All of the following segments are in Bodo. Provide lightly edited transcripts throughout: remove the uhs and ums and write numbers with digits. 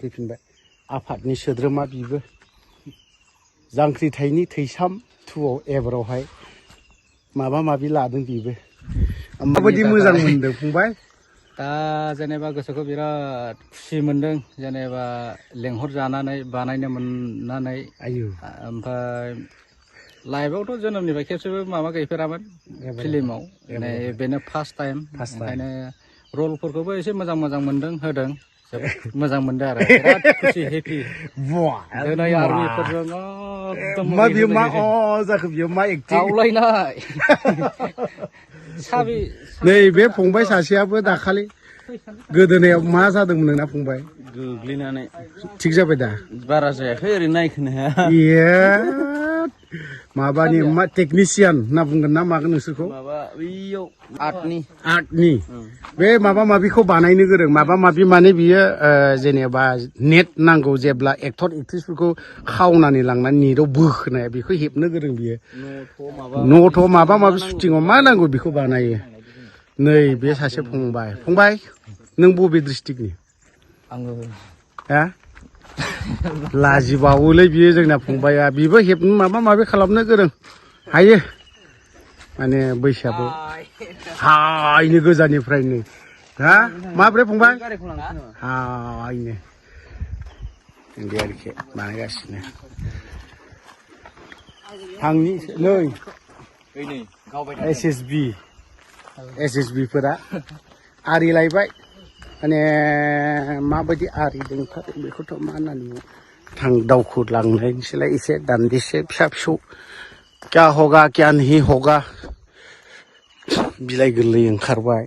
फैफिनबाय आफादनि सोद्रोमा बिबो जांख्रिथायनि थैसाम थुआव एबारावहाय माबा माबि लादों बिबो माबायदि मोजां मोनदों फंबाय दा जेनेबा गोसोखौ बिराद खुसि मोनदों जेनेबा लेंहर जानानै बानायनो मोननानै ओमफ्राय लाइभआवथ' जोनोमनिफ्राय खेबसेबो माबा गैफेरामोन फिल्माव बेनो फार्स्ट टाइम ओंखायनो रलफोरखौबो एसे मोजां मोजां मोनदों होदों जोबोद मोजां मोनदों आरो बिराद खुसि हेपि दिनै आर्मिफोरजों एकदम मा बियो मा जाखो बियो मा एक्टिं गावलायनाय नै बे फंबाय सासेयाबो दाखालि गोदोनायाव मा जादोंमोन नोंना फंबाय गोग्लैनानै थिग जाबाय दा बारा जायाखै ओरैनो नायखोनो हाया माबानि मा टेकनिसियान होनना बुंगोन ना मागोन नोंसोरखौ माबा बैयाव आर्टनि बे माबा माबिखौ बानायनो गोरों माबा माबि माने बियो जेनेबा नेट नांगौ जेब्ला एक्टर एक्ट्रिसफोरखौ खावनानै लांनानै नेटआव बोखोनाया बेखौ हेबनो गोरों बियो न'थ' माबा माबि शुटिंआव मा नांगौ बेखौ बानायो नै बे सासे फंबाय नों बबे डिस्ट्रिक्टनि आङो हा लाजिबावोलै बियो जोंना फंबाया बिबो हेबनो माबा माबि खालामनो गोरों हायो माने बैसोआबो हायनो गोजाननिफ्रायनो हा माब्रै फंबाय हायनो बिदि आरोखि बानायगासिनो थांनि नै SSB फोरा आरि लायबाय माने माबायदि आरिदों बेखौथ' मा होननानै थां दावखोलांनायसैलाय एसे दान्दिसे फिसा फिसौ क्या होगा क्या नहीं होगा बिलाइ गोरलै ओंखारबाय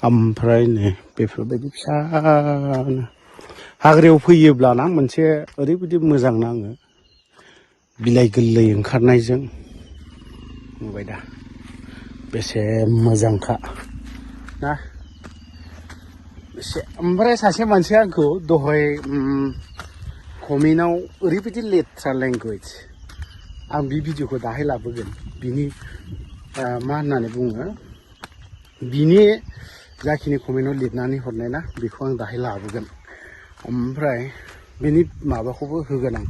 ओमफ्राय नै बेफोरबायदि फिसानो हाग्रायाव फैयोब्लाना मोनसे ओरैबायदि मोजां नाङो बिलाइ गोरलै ओंखारनायजों नुबाय दा बेसे मोजांखा ना ओमफ्राय सासे मानसिया आंखौ दहाय कमेन्टआव ओरैबायदि लेथ्रा लेंगुवेज आं बे भिडिअखौ दाहाय लाबोगोन बिनि मा होननानै बुङो बिनि जाखिनि कमेन्टआव लिरनानै हरनाय ना बेखौ आं दाहाय लाबोगोन ओमफ्राय बेनि माबाखौबो होगोन आं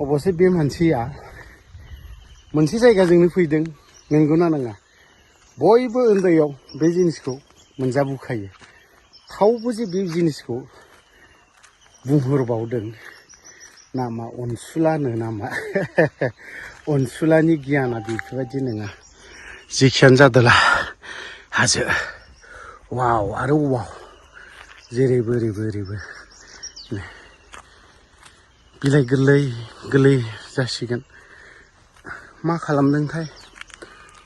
अबसे बे मानसिया मोनसे जायगाजोंनो फैदों नंगौना नङा बयबो उन्दैयाव बे जिनिसखौ मोनजाबोखायो थावबो जे बे जिनिसखौ बुंहरबावदों नामा अनसुलानो नामा अनसुलानि गियाना बेफोरबायदि नङा जेखियानो जादोला हाजो वाव आरो वाव जेरैबो ओरैबो बिलाइ गोरलै जासिगोन मा खालामदोंथाय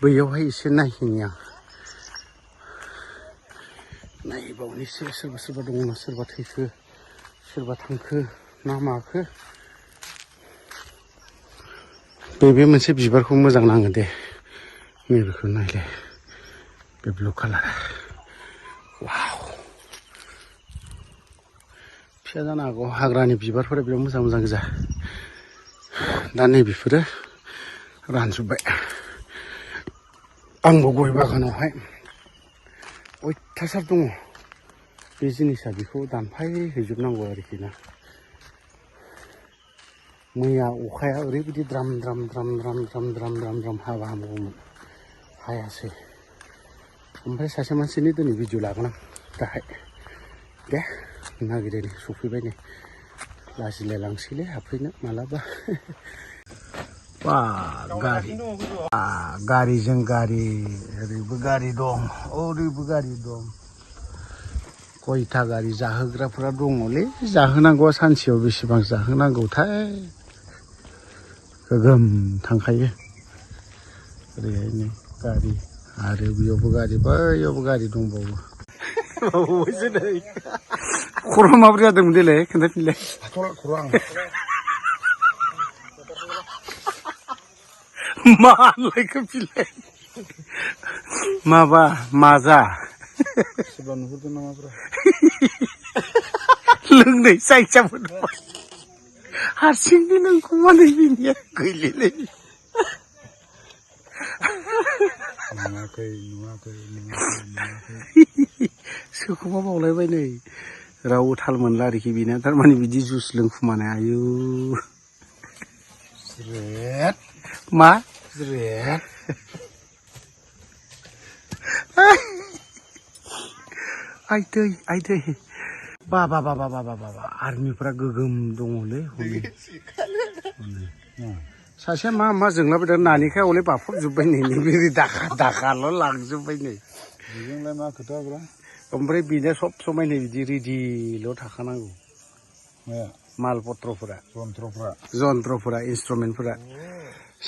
बैयावहाय एसे नायहैनि आं नायबावनोसै सोरबा दङ सोरबा थैखो सोरबा थांखो ना माखो बे मोनसे बिबारखौ मोजां नाङो दे नैबेखौ नायलाय बे ब्लु कालार वाव फिसा जानो हागौ हाग्रानि बिबारफोरा बेयाव मोजां गोजा दा नैबेफोरो रानजोब्बाय आंबो गय बागानावहाय अयथासार दङ बे जिनिसा बेखौ दानफायहैजोबनांगौ आरोखि ना मैया अखाया ओरैबायदि द्राम हाबा हामगौमोन हायासै ओमफ्राय सासे मानसिनि दिनै भिडिअ लागोन आं दाहाय दे नागिरदो सफैबाय नै लाजिलाय लांसैलै हाबफैनो मालाबा गारिजों गारि ओरैबो गारि दं ओरैबो गारि दं खयथा गारि जाहोग्राफोरा दङलै जाहोनांगौआ सानसेयाव बेसेबां जाहोनांगौथाय गोगोम थांखायो ओरैहायनो गारि आरो बेयावबो गारि बैयावबो गारि दंबावो खर'आ माबोरै जादोंमोन देलाय खोन्थाफिनलाय मा लायखो बिलाय माबा माजा सोरबा नुहुरदों नामाब्रा लोंनाय जायजाबोन हारसिंनि नोंखौ माने बिनिया गैलेलै नुवाखै सोरखौबा बावलायबाय नै रावबो थाल मोनला आरोखि बेनो थारमाने बिदि जुस लोंखुमानाय आयु ज्रेद मा ज्रेद आयदै बा आर्मिफोरा गोगोम दङलै हनै सासेया मा जोंलाबाय दा नानिखाय हले बाफबजोब्बाय नै बेबायदि दाखाल' लांजोब्बाय नै बेजोंलाय मा खोथाब्रा ओमफ्राय बेनो सब समाय नै बिदि रेडिल' थाखानांगौ माल पत्रफोरा जन्थ्रफोरा इन्सट्रुमेन्टफोरा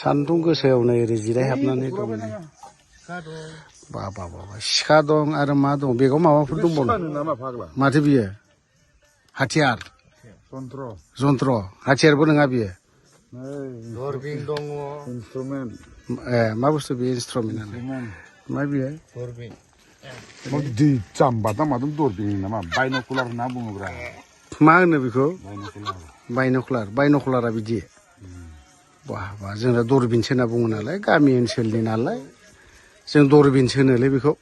सान्दुं गोसायाव नै ओरै जिरायहाबनानै दं बा सिखा दं आरो मा दं बेगाव माबाफोर दंबावो माथो बियो हाथियार जन्थ्र हाथियारबो नङा बियो दरबिन दङ इन्सट्रुमेन्ट मा बुस्थु बे इन्सट्रुमेन्टआलाय मा बियो दै जाम्बा दामादों दरबिन नामा बायनकुलार होनना बुङोब्रा मा होनो बेखौ बायनकुलारा बिदि बा जोंना दरबिनसो होनना बुङो नालाय गामि ओनसोलनि नालाय जों दरबिनसो होनोलै बेखौ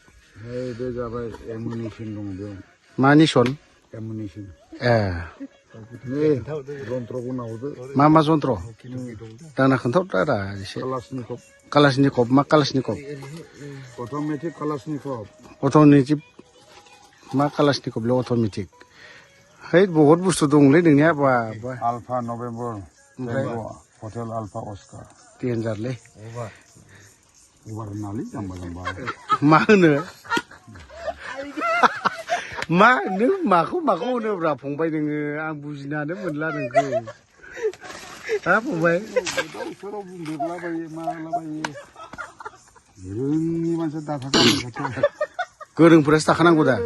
बे जाबाय एमुनिसन दङ बेयाव मा निसन एमुनिसन जन्थ्रखौ नाहरदो मा जन्थ्र दाना खोन्थाहरदो एसे कालाशनिकभ मा कालाशनिकभ अट'मेटिक कालाशनिकभ मा कालाशनिकभलै अट'मेटिक है बहुत बुस्थु दंलै नोंनिया बा आलफा नभेम्बर हटेल आलफा अस्कार देन्जारलै अभार होनालै जाम्बा मा होनो मा नों माखौ होनोब्रा फंबाय नोङो आं बुजिनानै मोनला नोंखौ हा फंबाय सोराव बुंदेरलाबायो मालाबायो रोङि मानसिया दाथा जाबाय गोरोंफोरासो थाखानांगौ दा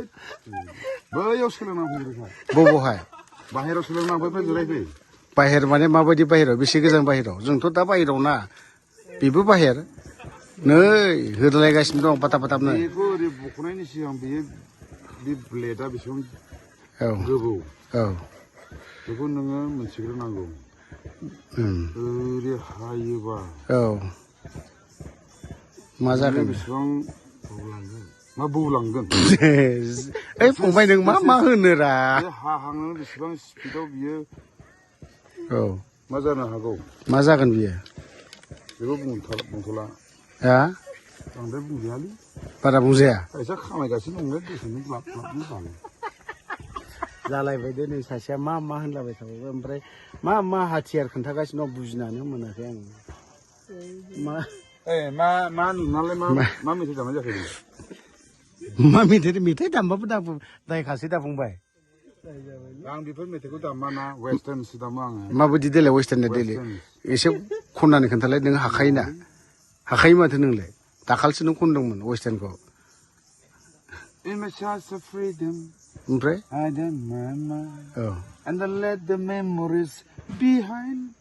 बैयाव सोलोंना फैग्रोखा बबावहाय बाहेराव सोलोंना फै जिरायफै बाहेर माने माबायदि बाहेराव बेसे गोजान बाहेराव जोंथ' दा बाहेराव ना बेबो बाहेर नै होदलायगासिनो दं पाताबनो बेखौ ओरै बख'नायनि सिगां बेयो बे ब्लेडआ बेसेबां गोबौ बेखौ नोङो मिथिग्रोनांगौ ओरै हायोबा मा जागोन बेसेबां बौलांगोन ओइ फंबाय नों मा होनोरा बे हाहांनानै बेसेबां स्पिडआव बियो मा जानो हागौ मा जागोन बियो बेखौ बुंथ'ला हा बांद्राय बुंजायालै बारा बुंजाया फैसा खामायगासिनो दंलै दसेनो ग्लाब बालो जालायबाय दे नै सासेया मा होनलाबाय थाबाय ओमफ्राय मा हाथियार खोन्थागासिनो दं बुजिनानै मोनाखै आं मा नोंनालाय मा मेथाइ दामनाय जाखो मा मेथाइ दामबाबो दायखासै दा फंबाय आं बेफोर मेथाइखौ दामाना वेस्टार्नसो दामो आङो माबायदि देलाय वेस्टार्न देलाय एसे खननानै खोन्थालाय नों हाखायो माथो नोंलाय दाखालिसो नों खनदोंमोन वेस्टार्नखौ In my chance of freedom, ओमफ्राय I don't mind, and I let the memories behind.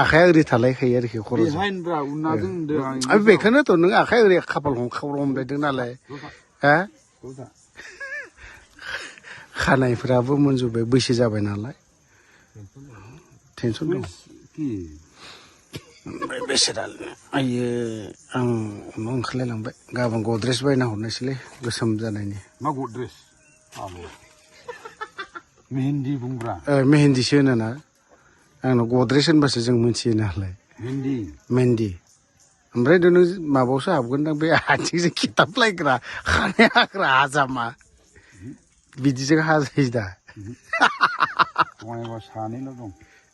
आखाया ओरै थालायखायो आरोखि खर' Behind ब्रा उनाजों होनदों बेखौनोथ' नों आखाया ओरै खाफाल हमलायदों नालाय हा खानायफोराबो मोनजोब्बाय बैसो जाबाय नालाय टेनसन दं ओमफ्राय बेसेरा आयो आं उनाव ओंखारलायलांबाय गाबोन गद्रेज बायना हरनोसैलै गोसोम जानायनि मा गद्रेज मेहेन्दि बुंब्रा मेहेन्दिसो होनोना आंनाव गद्रेज होनबासो जों मिथियो नालाय मेहेन्दि ओमफ्राय नों माबायावसो हाबगोन दां बे आथिंजों खिथाबलायग्रा खानाय हाग्रा हाजामा बिदिजों हाजायो दा सानैल' दं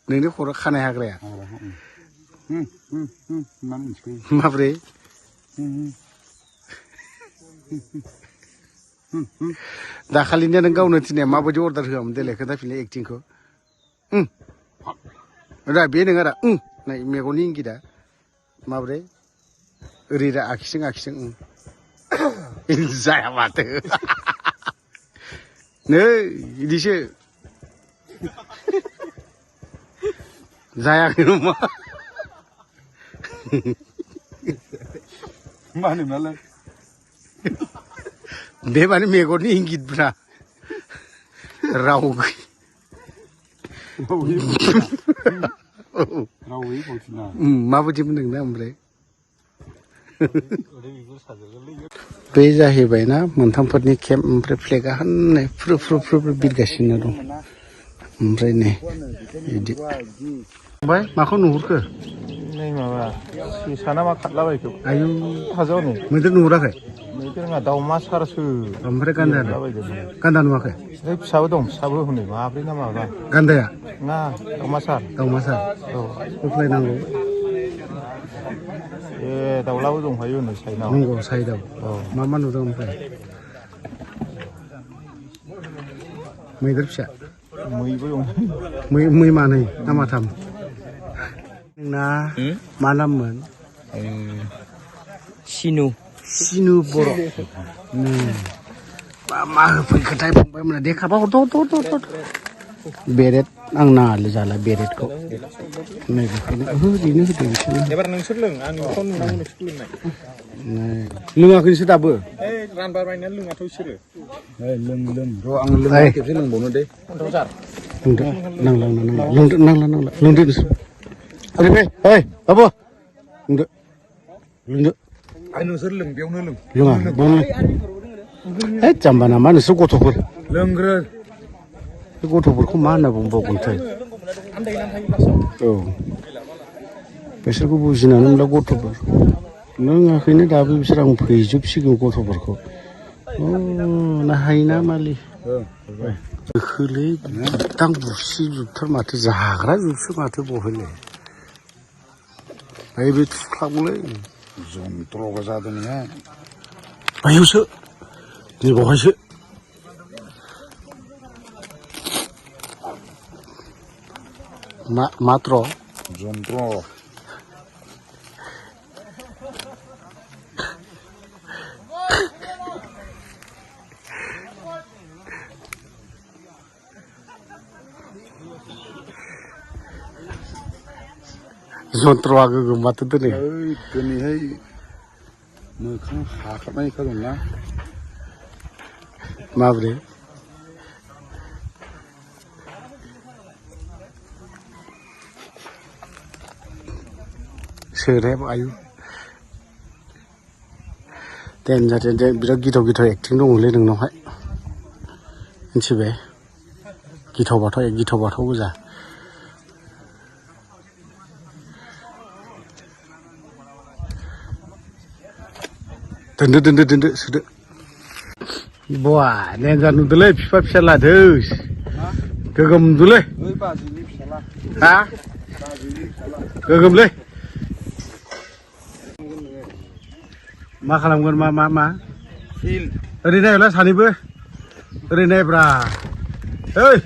नोंनि खर' खानाय हाग्राया माब्रै दाखालिनिया नों गावनो थिनाया माबायदि अर्डार होआमोन देलाय खोन्थाफिनलाय एक्टिंखौ दा बे नोङा दा नाय मेगननि इंगिदा माब्रै ओरै दा आखिजों जाया माथो नै बिदिसो जायाखै नामा मा होनोमोनलाय बे माने मेगननि इंगितब्रा राव रावै माबायदि मोनदों ना ओमफ्राय बे जाहैबायना मोनथामफोरनि केम्प ओमफ्राय फ्लेगा होननाय फ्रु फ्रु फ्रु फ्रु बिरगासिनो दं ओमफ्राय नै बिदि ओमफ्राय माखौ नुहुरखो नै माबा सेसाना मा खारलाबायखो आयु हाजोआव नै मैदेर नुहुराखै मैदेर नङा दाउमासारसो ओमफ्राय गान्दायालाय गान्दा नुवाखै ओइ फिसाबो दं फिसाबो हनै माब्रै ना माबा गान्दाया ना दाउमासार दाउमासार औ होख्लायनांगौ ए दाउलाबो दंफायो हनै साइनाव नंगौ साइडआव औ मा नुदों ओमफ्राय मैदेर फिसा मैबो दं मै मानै ना माथाम नोंना मा नाममोन सिनु बर' मा होफैखोथाय फंबायमोना देखाबा हरथ' बेरेट आं नाङालै जाला बेरेटखौ नै बेखायनो ओरैनो होदों बिसोरनो एबार नोंसोर लों आं नोंखौ नुनांगौ नोंसोर लोंनाय लोङाखैसो दाबो रानबार बायनानै लोङाथ' बिसोरो लों र' आं लोंनानै खेबसे लोंबावनो दे लोंदो नांला लोंदो नोंसोर ओरै फै ओइ बाबु लोंदो आइ नोंसोर लों बेयावनो लों लोङा बावनो है जाम्बा नामा नोंसोर गथ'फोर लोंग्रो बे गथ'फोरखौ मा होनना बुंबावगोनथाय औ बिसोरखौ बुजिनानै मोनला गथ'फोर लोङाखैनो दाबो बिसोर आं फैजोबसिगौ गथ'फोरखौ ना हायोना मालि गोखोलै बुदां बुरसि जुबथार माथो जाग्रा जुबसो माथो बहायलाय ओमफ्राय बे थुख्लाबोलै जन्थ्र'गा जादों नोंहा बाहायावसो नै बावहायसो मात्र जन्थ्र' जन्थ्र'आ गोगोम माथो दोनै दिनैहाय मोखां हाखानायखा दंना माब्रै सोरेब आयु देन्जार बिराद गिथाव एक्टिं दङलै नोंनावहाय मिथिबाय गिथाव बाथाव गोजा दोनदो सोदो बवा देन्जार नुदोलै बिफा फिसा लादो गोगोम नुदोलै हा गोगोमलै मा खालामगोन मा ओरै नायला सानैबो ओरै नायब्रा ओइ